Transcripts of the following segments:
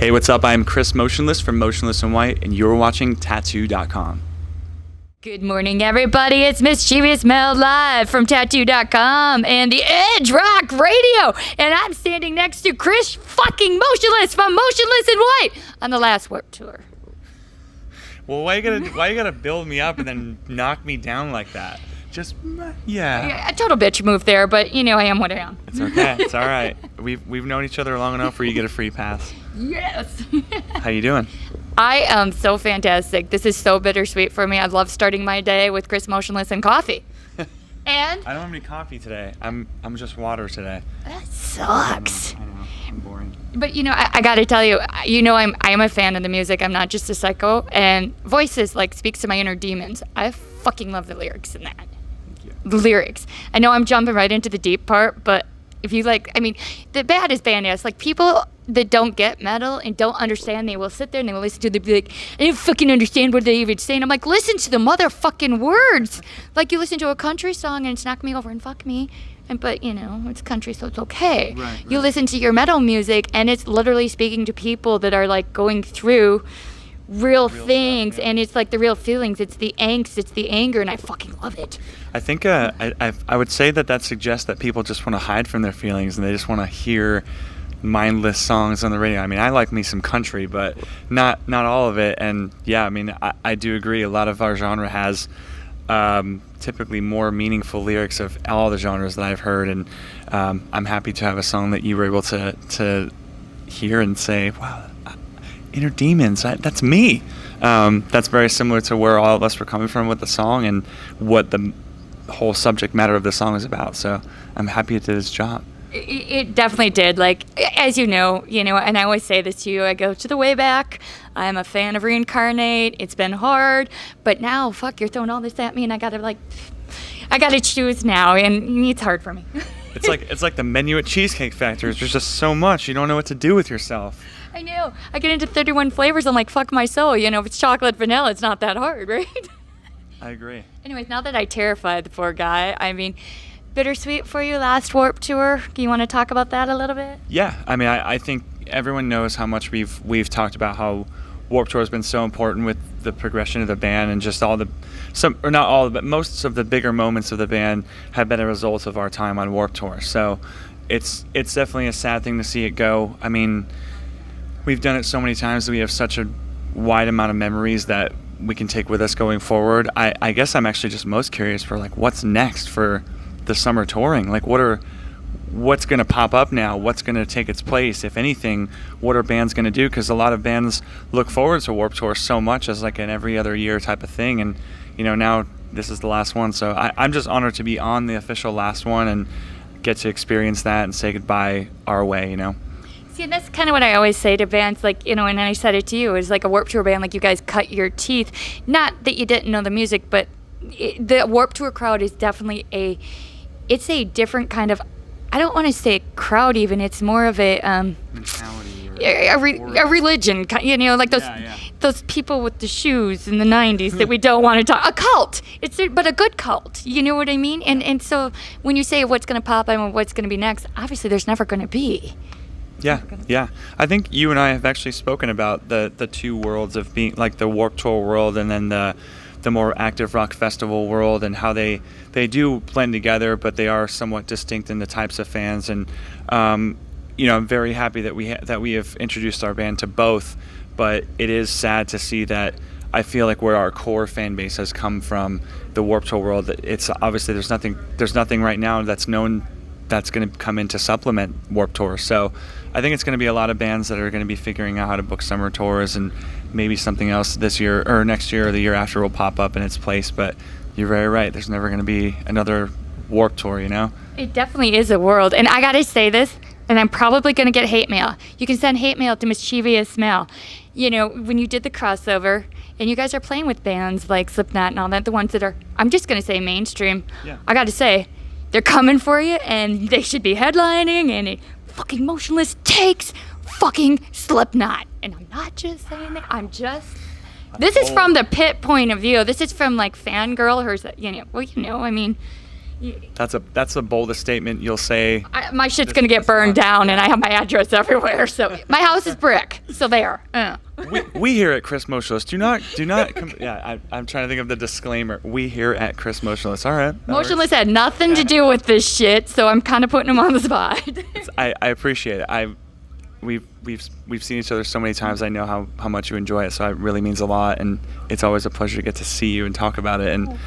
Hey, what's up? I'm Chris Motionless from Motionless and White, and you're watching Tattoo.com. Good morning, everybody. It's Mischievous Mel live from Tattoo.com and the Edge Rock Radio. And I'm standing next to Chris fucking Motionless from Motionless and White on the last Warped Tour. Well, why you gotta build me up and then knock me down like that? Just, yeah. A total bitch move there, but you know I am what I am. It's okay. It's all right. We've known each other long enough where you get a free pass. Yes. How you doing? I am so fantastic. This is so bittersweet for me. I love starting my day with Chris Motionless and coffee. And I don't have any coffee today. I'm just water today. That sucks. I know. I'm boring. But you know, I got to tell you, I am a fan of the music. I'm not just a psycho. And Voices speaks to my inner demons. I fucking love the lyrics in that. Thank you. The lyrics. I know I'm jumping right into the deep part, but if you the bad is badass. People that don't get metal and don't understand, they will sit there and they will listen to it, they'll be like, I don't fucking understand what they even say. And I'm like, listen to the motherfucking words. You listen to a country song and it's knock me over and fuck me. But it's country, so it's okay. Right. You listen to your metal music and it's literally speaking to people that are going through real things, stuff, yeah. And it's the real feelings. It's the angst, it's the anger, and I fucking love it. I think I would say that suggests that people just want to hide from their feelings and they just want to hear mindless songs on the radio. I mean, I like me some country, but not all of it. And yeah, I mean, I do agree. A lot of our genre has typically more meaningful lyrics of all the genres that I've heard, and I'm happy to have a song that you were able to hear and say, wow, inner demons, that's me. That's very similar to where all of us were coming from with the song and what the whole subject matter of the song is about. So I'm happy it did its job. It definitely did. As you know, and I always say this to you, I go to the way back. I'm a fan of Reincarnate. It's been hard, but now, fuck, you're throwing all this at me, and I gotta choose now, and it's hard for me. It's like the menu at Cheesecake Factory. There's just so much. You don't know what to do with yourself. I know. I get into 31 flavors. I'm like, fuck my soul. If it's chocolate vanilla, it's not that hard, right? I agree. Anyways, now that I terrified the poor guy, I mean, bittersweet for you, last Warped Tour. Do you want to talk about that a little bit? Yeah, I mean, I think everyone knows how much we've talked about how Warped Tour has been so important with the progression of the band, and just not all, but most of the bigger moments of the band have been a result of our time on Warped Tour. So it's definitely a sad thing to see it go. I mean, we've done it so many times that we have such a wide amount of memories that we can take with us going forward. I guess I'm actually just most curious for what's next for the summer touring. What's going to pop up now? What's going to take its place, if anything? What are bands going to do? Because a lot of bands look forward to Warped Tour so much as an every other year type of thing, and now this is the last one, so I'm just honored to be on the official last one and get to experience that and say goodbye our way. See, and that's kind of what I always say to bands, and I said it to you, is a Warped Tour band, you guys cut your teeth. Not that you didn't know the music, but the Warped Tour crowd is definitely it's a different kind of, I don't want to say crowd even, it's more of a mentality, a religion, those people with the shoes in the 90s that we don't want to talk, a cult, but a good cult, you know what I mean? And so when you say what's going to pop and what's going to be next, obviously there's never going to be. Yeah. I think you and I have actually spoken about the two worlds of being the Warped Tour world and then the more active rock festival world, and how they do blend together, but they are somewhat distinct in the types of fans. And I'm very happy that we have introduced our band to both. But it is sad to see that I feel where our core fan base has come from, the Warped Tour world, it's obviously there's nothing right now that's known that's going to come in to supplement Warped Tour. So I think it's going to be a lot of bands that are going to be figuring out how to book summer tours, and maybe something else this year or next year or the year after will pop up in its place. But you're very right. There's never going to be another Warped Tour, It definitely is a world. And I got to say this, and I'm probably going to get hate mail. You can send hate mail to Mischievous Mel. When you did the crossover, and you guys are playing with bands like Slipknot and all that, the ones that are, I'm just going to say mainstream. Yeah. I got to say, they're coming for you, and they should be headlining, and it fucking Motionless takes fucking Slipknot. And I'm not just saying that, this is from the pit point of view. This is from fangirl, I mean, That's the boldest statement you'll say. My shit's gonna get burned down, and I have my address everywhere. So my house is brick. So there. We here at Chris Motionless do not. I'm trying to think of the disclaimer. We here at Chris Motionless. All right. Motionless had nothing to do with this shit, so I'm kind of putting him on the spot. I appreciate it. We've seen each other so many times. I know how much you enjoy it, so it really means a lot, and it's always a pleasure to get to see you and talk about it. And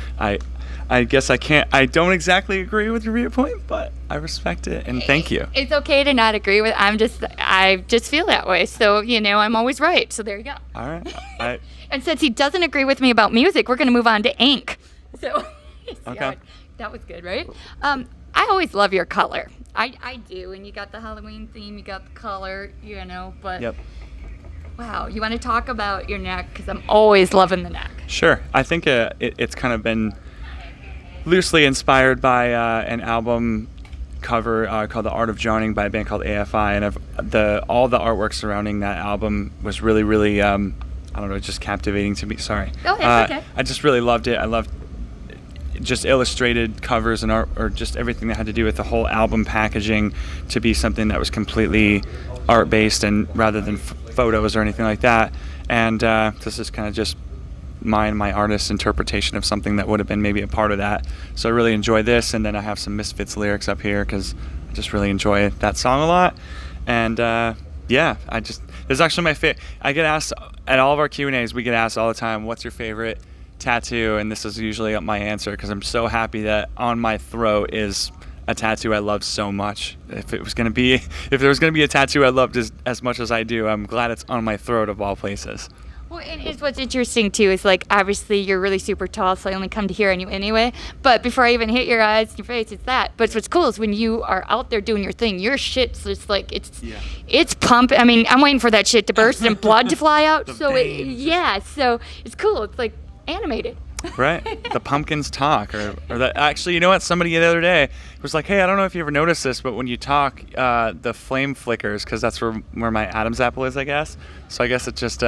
I guess I don't exactly agree with your viewpoint, but I respect it and thank you. It's okay to not agree with. I just feel that way. So I'm always right. So there you go. All right. And since he doesn't agree with me about music, we're gonna move on to ink. So okay. That was good, right? I always love your color. I do, and you got the Halloween theme, you got the color, but Yep. Wow, you want to talk about your neck? Because I'm always loving the neck. Sure. I think it's kind of been loosely inspired by an album cover called The Art of Drowning by a band called AFI, and all the artwork surrounding that album was really, really, I don't know, just captivating to me. Sorry. Oh, it's okay. I just really loved it. I loved just illustrated covers and art, or just everything that had to do with the whole album packaging to be something that was completely art-based and rather than photos or anything like that. And this is kind of just my artist's interpretation of something that would have been maybe a part of that. So I really enjoy this, and then I have some Misfits lyrics up here because I just really enjoy that song a lot. And there's actually my favorite. I get asked at all of our Q&As, we get asked all the time, what's your favorite tattoo? And this is usually my answer because I'm so happy that on my throat is a tattoo I love so much. If there was gonna be a tattoo I loved as much as I do, I'm glad it's on my throat of all places. Well, and it's what's interesting too is like obviously you're really super tall, so I only come to hear on you anyway. But before I even hit your eyes and your face, it's that. But what's cool is when you are out there doing your thing, your shit's just like it's pumping. I mean, I'm waiting for that shit to burst and blood to fly out. So it's cool. It's like animated. Right. The pumpkins talk, or that. Actually, you know what? Somebody the other day was like, "Hey, I don't know if you ever noticed this, but when you talk, the flame flickers because that's where my Adam's apple is, I guess. So I guess it just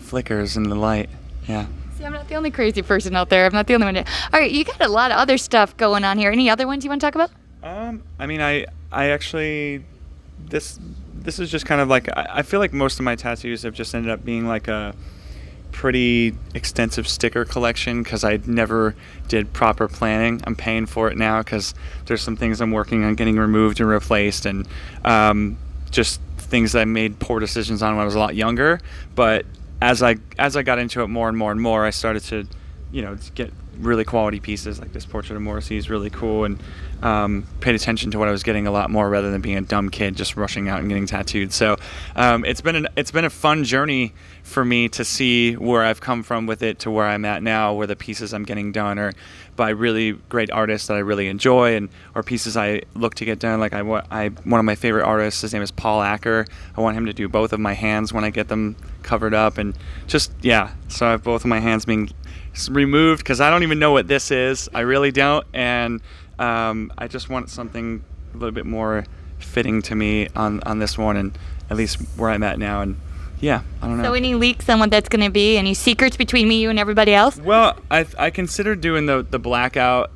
flickers in the light. Yeah. See, I'm not the only crazy person out there. I'm not the only one. All right, you got a lot of other stuff going on here. Any other ones you want to talk about? I mean, I actually this is just kind of like I feel like most of my tattoos have just ended up being like a pretty extensive sticker collection because I never did proper planning. I'm paying for it now because there's some things I'm working on getting removed and replaced, and just things that I made poor decisions on when I was a lot younger. But as I got into it more and more and more, I started to get really quality pieces. Like this portrait of Morrissey is really cool, and paid attention to what I was getting a lot more rather than being a dumb kid just rushing out and getting tattooed. So it's been a fun journey for me to see where I've come from with it to where I'm at now, where the pieces I'm getting done are by really great artists that I really enjoy, or pieces I look to get done. Like one of my favorite artists, his name is Paul Acker. I want him to do both of my hands when I get them covered up, and so I have both of my hands being removed because I don't even know what this is. I really don't, and I just want something a little bit more fitting to me on this one, and at least where I'm at now. And I don't know. So any leaks on what that's going to be? Any secrets between me, you, and everybody else? Well, I considered doing the blackout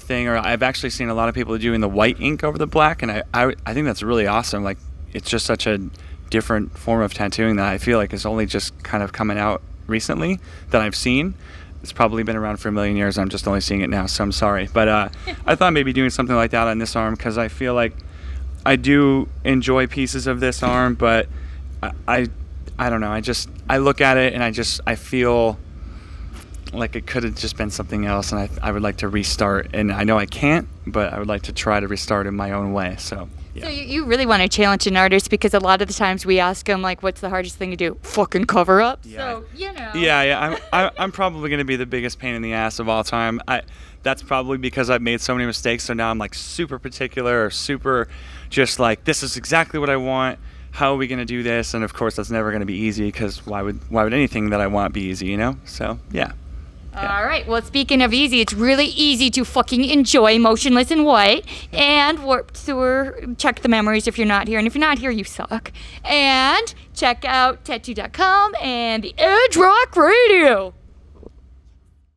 thing, or I've actually seen a lot of people doing the white ink over the black, and I think that's really awesome. Like it's just such a different form of tattooing that I feel like is only just kind of coming out recently that I've seen. It's probably been around for a million years. I'm just only seeing it now, so I'm sorry. But I thought maybe doing something like that on this arm because I feel like I do enjoy pieces of this arm, but I don't know. I look at it and I feel like it could have just been something else, and I would like to restart. And I know I can't, but I would like to try to restart in my own way. So. Yeah. So you really want to challenge an artist because a lot of the times we ask them like, "What's the hardest thing to do?" Fucking cover up. Yeah. So Yeah. I'm probably gonna be the biggest pain in the ass of all time. That's probably because I've made so many mistakes. So now I'm like super particular, or super, just like this is exactly what I want. How are we gonna do this? And of course that's never gonna be easy because why would anything that I want be easy? So yeah. All right. Well, speaking of easy, it's really easy to fucking enjoy Motionless in White and Warped Tour. Check the memories if you're not here. And if you're not here, you suck. And check out Tattoo.com and the Edge Rock Radio.